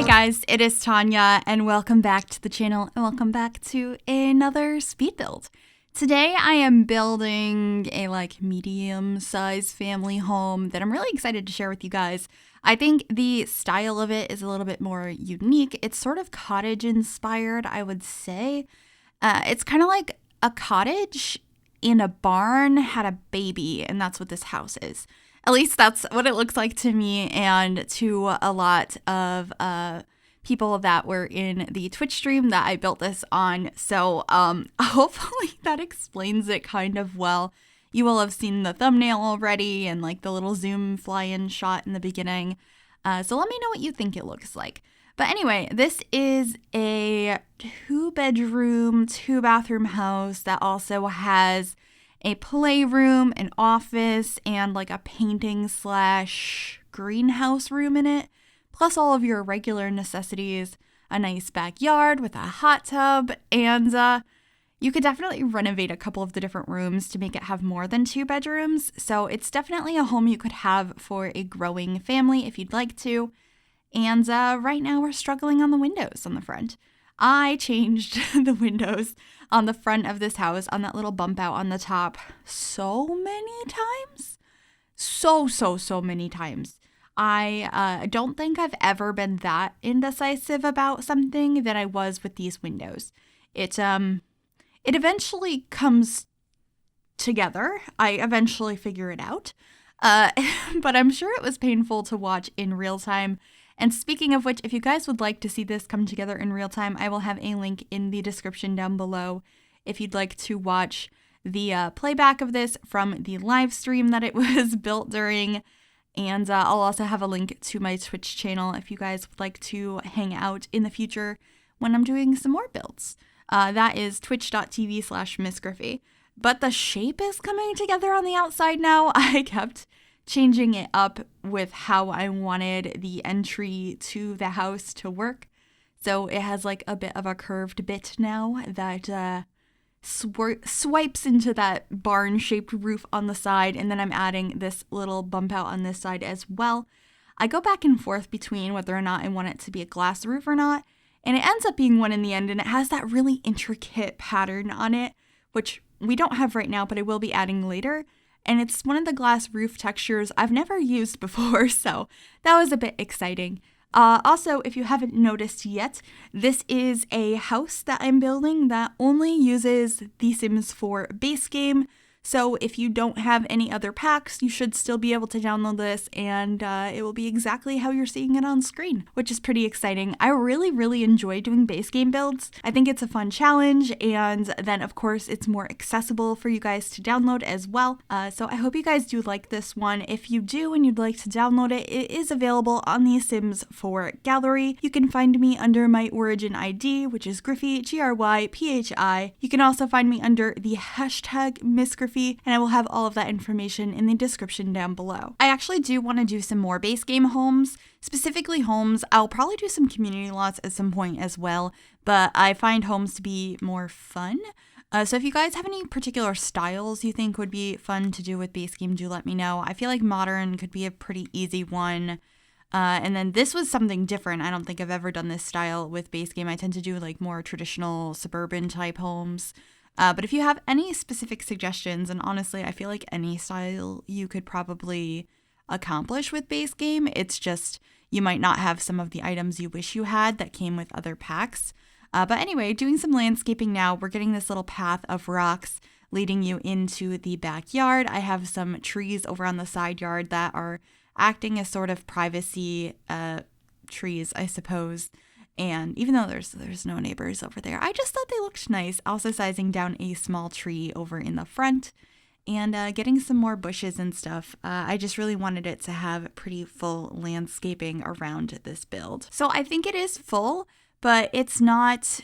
Hey guys, it is Tanya and welcome back to the channel and welcome back to another speed build. Today I am building a medium-sized family home that I'm really excited to share with you guys. I think the style of it is a little bit more unique. It's sort of cottage inspired, I would say. It's kind of like a cottage in a barn had a baby, and that's what this house is. At least that's what it looks like to me and to a lot of people that were in the Twitch stream that I built this on. So hopefully that explains it kind of well. You will have seen the thumbnail already and like the little zoom fly-in shot in the beginning. So let me know what you think it looks like. But anyway, this is a 2-bedroom, 2-bathroom house that also has a playroom, an office, and like a painting / greenhouse room in it, plus all of your regular necessities, a nice backyard with a hot tub, and you could definitely renovate a couple of the different rooms to make it have more than 2 bedrooms. So it's definitely a home you could have for a growing family if you'd like to. And right now we're struggling on the windows on the front. I changed the windows on the front of this house on that little bump out on the top so many times. So many times. I don't think I've ever been that indecisive about something that I was with these windows. It eventually comes together. I eventually figure it out. But I'm sure it was painful to watch in real time. And speaking of which, if you guys would like to see this come together in real time, I will have a link in the description down below if you'd like to watch the playback of this from the live stream that it was built during. And I'll also have a link to my Twitch channel if you guys would like to hang out in the future when I'm doing some more builds. That is twitch.tv/Miss Gryphi. But the shape is coming together on the outside now. I kept changing it up with how I wanted the entry to the house to work. So it has like a bit of a curved bit now that swipes into that barn-shaped roof on the side, and then I'm adding this little bump out on this side as well. I go back and forth between whether or not I want it to be a glass roof or not, and it ends up being one in the end, and it has that really intricate pattern on it, which we don't have right now, but I will be adding later. And it's one of the glass roof textures I've never used before, so that was a bit exciting. Also, if you haven't noticed yet, this is a house that I'm building that only uses The Sims 4 base game. So if you don't have any other packs, you should still be able to download this, and it will be exactly how you're seeing it on screen, which is pretty exciting. I really enjoy doing base game builds. I think it's a fun challenge, and then of course it's more accessible for you guys to download as well. So I hope you guys do like this one. If you do and you'd like to download it, it is available on the Sims 4 gallery. You can find me under my origin ID, which is Gryphi, Gryphi. You can also find me under the hashtag Miss Gryphi, and I will have all of that information in the description down below. I actually do want to do some more base game homes, specifically homes. I'll probably do some community lots at some point as well, but I find homes to be more fun. So if you guys have any particular styles you think would be fun to do with base game, do let me know. I feel like modern could be a pretty easy one. And then this was something different. I don't think I've ever done this style with base game. I tend to do like more traditional suburban type homes. But if you have any specific suggestions, and honestly, I feel like any style you could probably accomplish with base game, it's just you might not have some of the items you wish you had that came with other packs. But anyway, doing some landscaping now, we're getting this little path of rocks leading you into the backyard. I have some trees over on the side yard that are acting as sort of privacy trees, I suppose. And even though there's no neighbors over there, I just thought they looked nice. Also sizing down a small tree over in the front and getting some more bushes and stuff. I just really wanted it to have pretty full landscaping around this build. So I think it is full, but it's not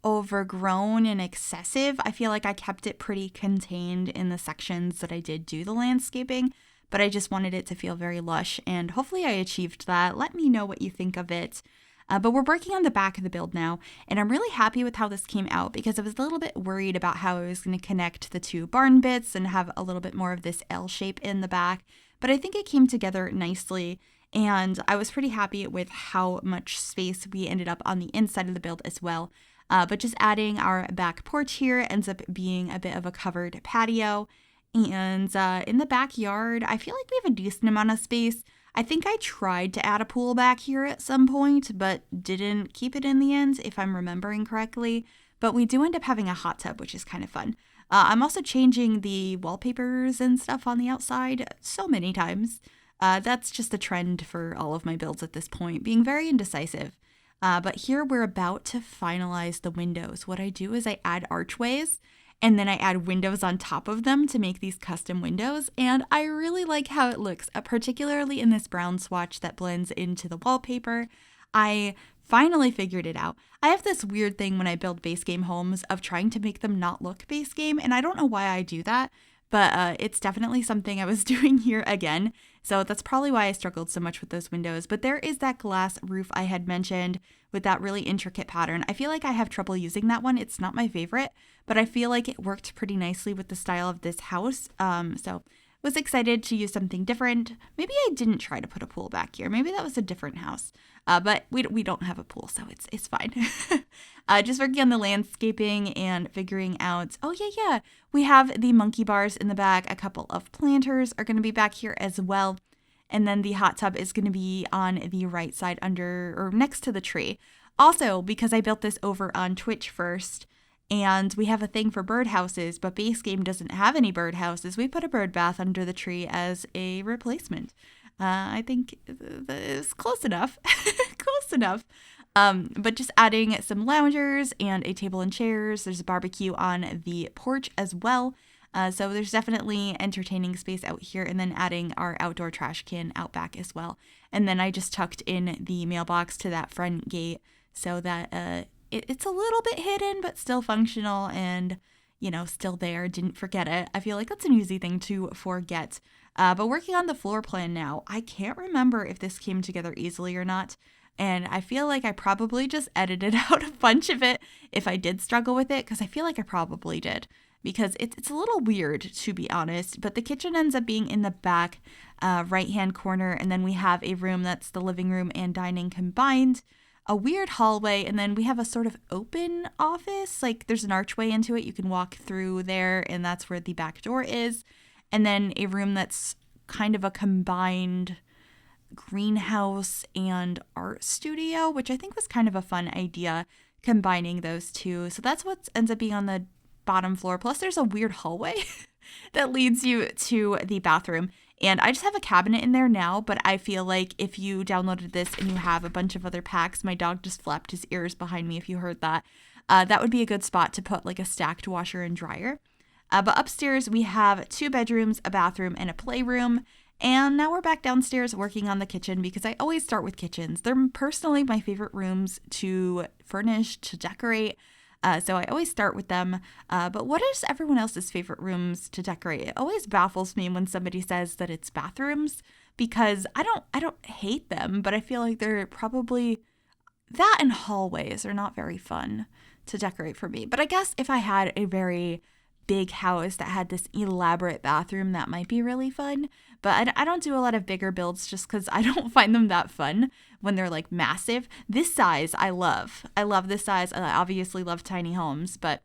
overgrown and excessive. I feel like I kept it pretty contained in the sections that I did do the landscaping, but I just wanted it to feel very lush, and hopefully I achieved that. Let me know what you think of it. But we're working on the back of the build now, and I'm really happy with how this came out because I was a little bit worried about how I was going to connect the two barn bits and have a little bit more of this L shape in the back. But I think it came together nicely, And I was pretty happy with how much space we ended up on the inside of the build as well. But just adding our back porch here ends up being a bit of a covered patio. And in the backyard, I feel like we have a decent amount of space. I think I tried to add a pool back here at some point, but didn't keep it in the end, if I'm remembering correctly. But we do end up having a hot tub, which is kind of fun. I'm also changing the wallpapers and stuff on the outside so many times. That's just a trend for all of my builds at this point, being very indecisive. But here we're about to finalize the windows. What I do is I add archways and then I add windows on top of them to make these custom windows. And I really like how it looks, particularly in this brown swatch that blends into the wallpaper. I finally figured it out. I have this weird thing when I build base game homes of trying to make them not look base game. And I don't know why I do that, but it's definitely something I was doing here again. So that's probably why I struggled so much with those windows. But there is that glass roof I had mentioned with that really intricate pattern. I feel like I have trouble using that one. It's not my favorite, but I feel like it worked pretty nicely with the style of this house. So was excited to use something different. Maybe I didn't try to put a pool back here. Maybe that was a different house. But we don't have a pool, so it's fine. Just working on the landscaping and figuring out, oh yeah, we have the monkey bars in the back. A couple of planters are going to be back here as well. And then the hot tub is going to be on the right side under or next to the tree. Also, because I built this over on Twitch first, and we have a thing for birdhouses, but base game doesn't have any birdhouses, we put a bird bath under the tree as a replacement. I think it's close enough. Close enough. But just adding some loungers and a table and chairs. There's a barbecue on the porch as well. So there's definitely entertaining space out here, and then adding our outdoor trash can out back as well. And then I just tucked in the mailbox to that front gate so that it's a little bit hidden, but still functional and, still there. Didn't forget it. I feel like that's an easy thing to forget. But working on the floor plan now, I can't remember if this came together easily or not. And I feel like I probably just edited out a bunch of it if I did struggle with it, because I feel like I probably did. Because it's a little weird, to be honest. But the kitchen ends up being in the back right-hand corner. And then we have a room that's the living room and dining combined. A weird hallway. And then we have a sort of open office. Like there's an archway into it. You can walk through there. And that's where the back door is. And then a room that's kind of a combined greenhouse and art studio, which I think was kind of a fun idea, combining those two. So that's what ends up being on the bottom floor. Plus there's a weird hallway that leads you to the bathroom. And I just have a cabinet in there now, but I feel like if you downloaded this and you have a bunch of other packs, my dog just flapped his ears behind me if you heard that. That would be a good spot to put like a stacked washer and dryer. But upstairs we have 2 bedrooms, a bathroom, and a playroom. And now we're back downstairs working on the kitchen because I always start with kitchens. They're personally my favorite rooms to furnish, to decorate. So I always start with them. But what is everyone else's favorite rooms to decorate? It always baffles me when somebody says that it's bathrooms, because I don't hate them, but I feel like they're probably that, and hallways are not very fun to decorate for me. But I guess if I had a very big house that had this elaborate bathroom, that might be really fun. But I don't do a lot of bigger builds just because I don't find them that fun when they're like massive. This size I love. I love this size. I obviously love tiny homes, but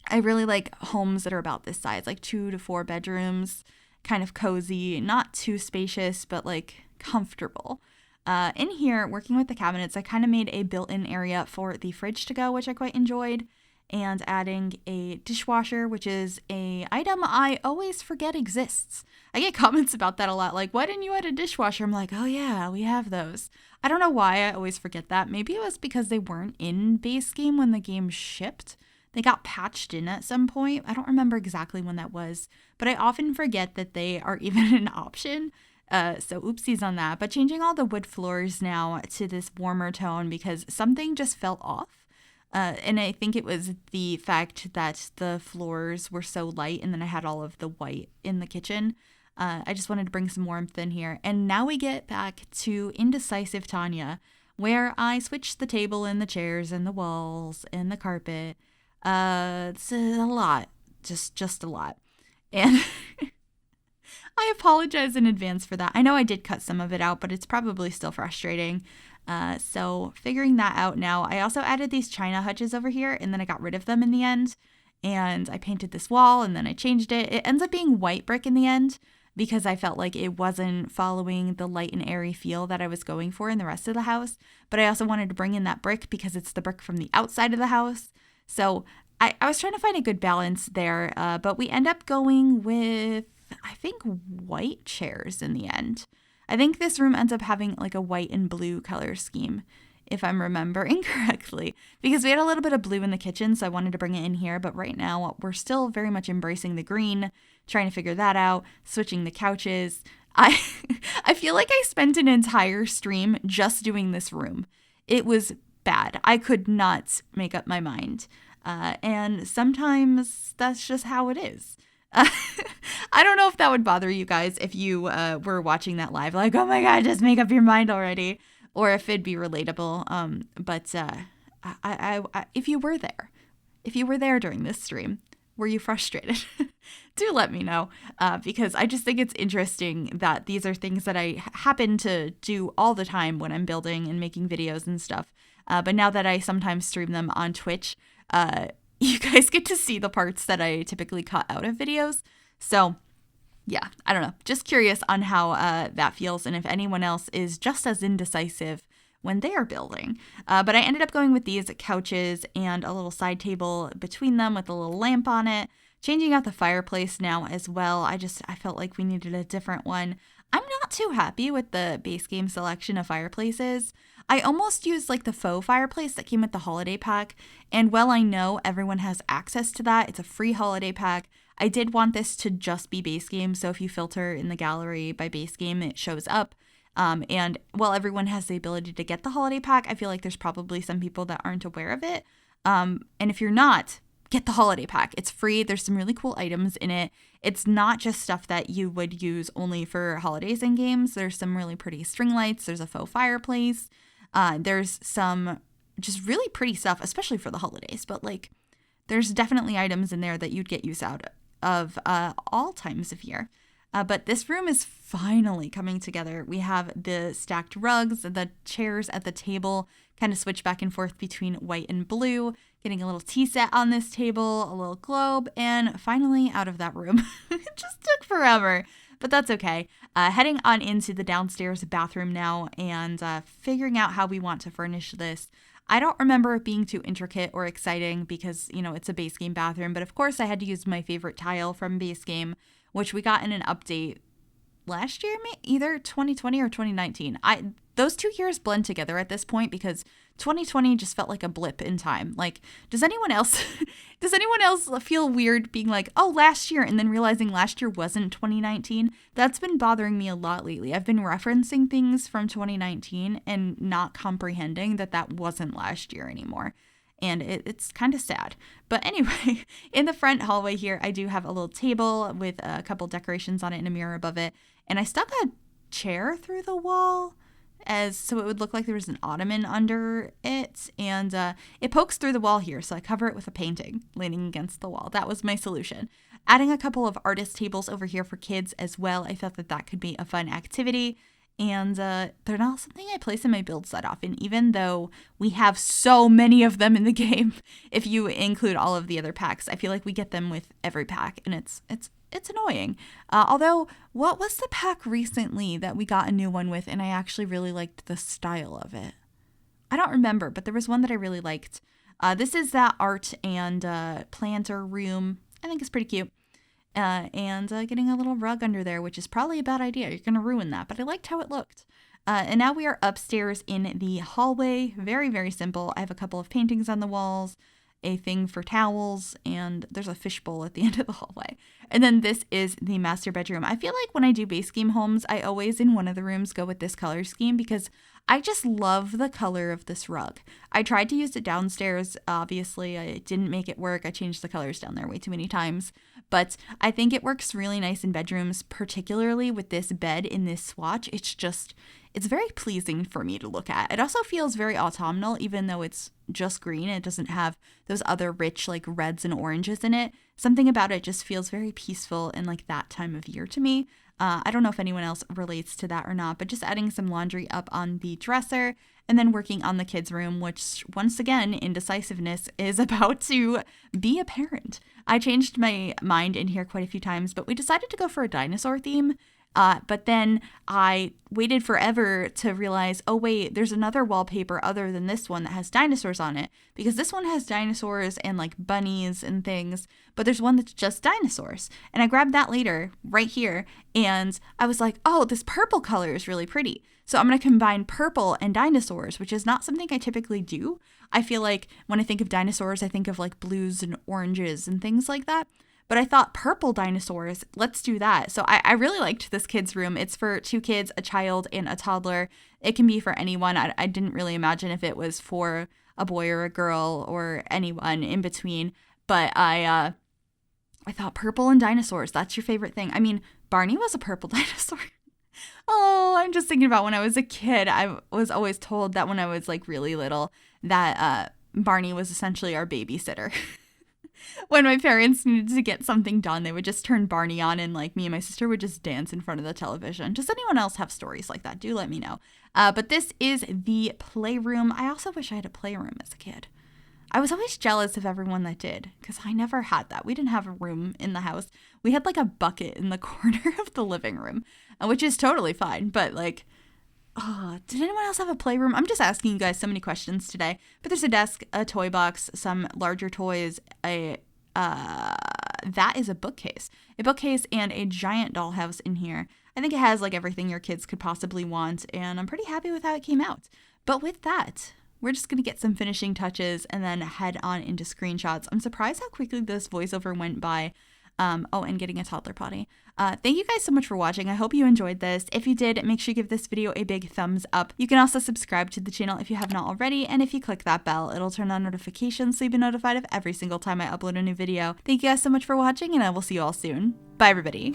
I really like homes that are about this size, like 2 to 4 bedrooms, kind of cozy, not too spacious, but like comfortable. In here, working with the cabinets, I kind of made a built-in area for the fridge to go, which I quite enjoyed. And adding a dishwasher, which is a item I always forget exists. I get comments about that a lot, like, why didn't you add a dishwasher? I'm like, oh yeah, we have those. I don't know why I always forget that. Maybe it was because they weren't in base game when the game shipped. They got patched in at some point. I don't remember exactly when that was, but I often forget that they are even an option. So oopsies on that. But changing all the wood floors now to this warmer tone because something just felt off. And I think it was the fact that the floors were so light, and then I had all of the white in the kitchen. I just wanted to bring some warmth in here. And now we get back to Indecisive Tanya, where I switched the table and the chairs and the walls and the carpet. It's a lot, just a lot. And I apologize in advance for that. I know I did cut some of it out, but it's probably still frustrating. So figuring that out now. I also added these china hutches over here, and then I got rid of them in the end. And I painted this wall, and then I changed it. It ends up being white brick in the end because I felt like it wasn't following the light and airy feel that I was going for in the rest of the house. But I also wanted to bring in that brick because it's the brick from the outside of the house. So I was trying to find a good balance there, but we end up going with, I think, white chairs in the end. I think this room ends up having like a white and blue color scheme, if I'm remembering correctly, because we had a little bit of blue in the kitchen, so I wanted to bring it in here. But right now, we're still very much embracing the green, trying to figure that out, switching the couches. I feel like I spent an entire stream just doing this room. It was bad. I could not make up my mind. And sometimes that's just how it is. I don't know if that would bother you guys if you were watching that live, like, oh my God, just make up your mind already, or if it'd be relatable. But if you were there during this stream, were you frustrated? Do let me know, because I just think it's interesting that these are things that I happen to do all the time when I'm building and making videos and stuff. But now that I sometimes stream them on Twitch, you guys get to see the parts that I typically cut out of videos. So yeah, I don't know. Just curious on how that feels and if anyone else is just as indecisive when they are building. But I ended up going with these couches and a little side table between them with a little lamp on it. Changing out the fireplace now as well. I felt like we needed a different one. I'm not too happy with the base game selection of fireplaces. I almost used like the faux fireplace that came with the holiday pack. And while I know everyone has access to that, it's a free holiday pack. I did want this to just be base game. So if you filter in the gallery by base game, it shows up. And while everyone has the ability to get the holiday pack, I feel like there's probably some people that aren't aware of it. And if you're not, get the holiday pack. It's free. There's some really cool items in it. It's not just stuff that you would use only for holidays and games. There's some really pretty string lights. There's a faux fireplace. There's some just really pretty stuff, especially for the holidays. But like, there's definitely items in there that you'd get use out of all times of year. But this room is finally coming together. We have the stacked rugs, the chairs at the table kind of switch back and forth between white and blue, getting a little tea set on this table, a little globe, and finally out of that room. It just took forever, but that's okay. Heading on into the downstairs bathroom now and figuring out how we want to furnish this. I don't remember it being too intricate or exciting because, you know, it's a base game bathroom, but of course I had to use my favorite tile from base game, which we got in an update last year, either 2020 or 2019. Those 2 years blend together at this point because 2020 just felt like a blip in time. Like, does anyone else feel weird being like, oh, last year, and then realizing last year wasn't 2019? That's been bothering me a lot lately. I've been referencing things from 2019 and not comprehending that wasn't last year anymore. And it's kind of sad. But anyway, in the front hallway here, I do have a little table with a couple decorations on it and a mirror above it. And I stuck a chair through the wall so it would look like there was an ottoman under it. And it pokes through the wall here, so I cover it with a painting leaning against the wall. That was my solution. Adding a couple of artist tables over here for kids as well. I thought that could be a fun activity. And they're not something I place in my build set often, even though we have so many of them in the game. If you include all of the other packs, I feel like we get them with every pack, and it's annoying. Although, what was the pack recently that we got a new one with, and I actually really liked the style of it? I don't remember, but there was one that I really liked. This is that art and planter room. I think it's pretty cute. And getting a little rug under there, which is probably a bad idea. You're going to ruin that, but I liked how it looked. And now we are upstairs in the hallway. Very, very simple. I have a couple of paintings on the walls, a thing for towels, and there's a fishbowl at the end of the hallway. And then this is the master bedroom. I feel like when I do base game homes, I always in one of the rooms go with this color scheme because I just love the color of this rug. I tried to use it downstairs. Obviously, I didn't make it work. I changed the colors down there way too many times. But I think it works really nice in bedrooms, particularly with this bed in this swatch. It's very pleasing for me to look at. It also feels very autumnal, even though it's just green. It doesn't have those other rich like reds and oranges in it. Something about it just feels very peaceful and like that time of year to me. I don't know if anyone else relates to that or not, but just adding some laundry up on the dresser and then working on the kids' room, which once again, indecisiveness is about to be apparent. I changed my mind in here quite a few times, but we decided to go for a dinosaur theme. But then I waited forever to realize, oh wait, there's another wallpaper other than this one that has dinosaurs on it, because this one has dinosaurs and like bunnies and things, but there's one that's just dinosaurs. And I grabbed that later right here, and I was like, oh, this purple color is really pretty. So I'm going to combine purple and dinosaurs, which is not something I typically do. I feel like when I think of dinosaurs, I think of like blues and oranges and things like that. But I thought purple dinosaurs, let's do that. So I really liked this kids' room. It's for 2 kids, a child and a toddler. It can be for anyone. I didn't really imagine if it was for a boy or a girl or anyone in between. But I thought purple and dinosaurs, that's your favorite thing. I mean, Barney was a purple dinosaur. Oh, I'm just thinking about when I was a kid. I was always told that when I was like really little that Barney was essentially our babysitter. When my parents needed to get something done, they would just turn Barney on and like me and my sister would just dance in front of the television. Does anyone else have stories like that? Do let me know. But this is the playroom. I also wish I had a playroom as a kid. I was always jealous of everyone that did because I never had that. We didn't have a room in the house. We had like a bucket in the corner of the living room, which is totally fine. But like, oh, did anyone else have a playroom? I'm just asking you guys so many questions today. But there's a desk, a toy box, some larger toys, that is a bookcase and a giant dollhouse in here. I think it has like everything your kids could possibly want, and I'm pretty happy with how it came out. But with that, we're just going to get some finishing touches and then head on into screenshots. I'm surprised how quickly this voiceover went by. And getting a toddler potty. Thank you guys so much for watching. I hope you enjoyed this. If you did, make sure you give this video a big thumbs up. You can also subscribe to the channel if you have not already, and if you click that bell, it'll turn on notifications so you'll be notified of every single time I upload a new video. Thank you guys so much for watching, and I will see you all soon. Bye, everybody.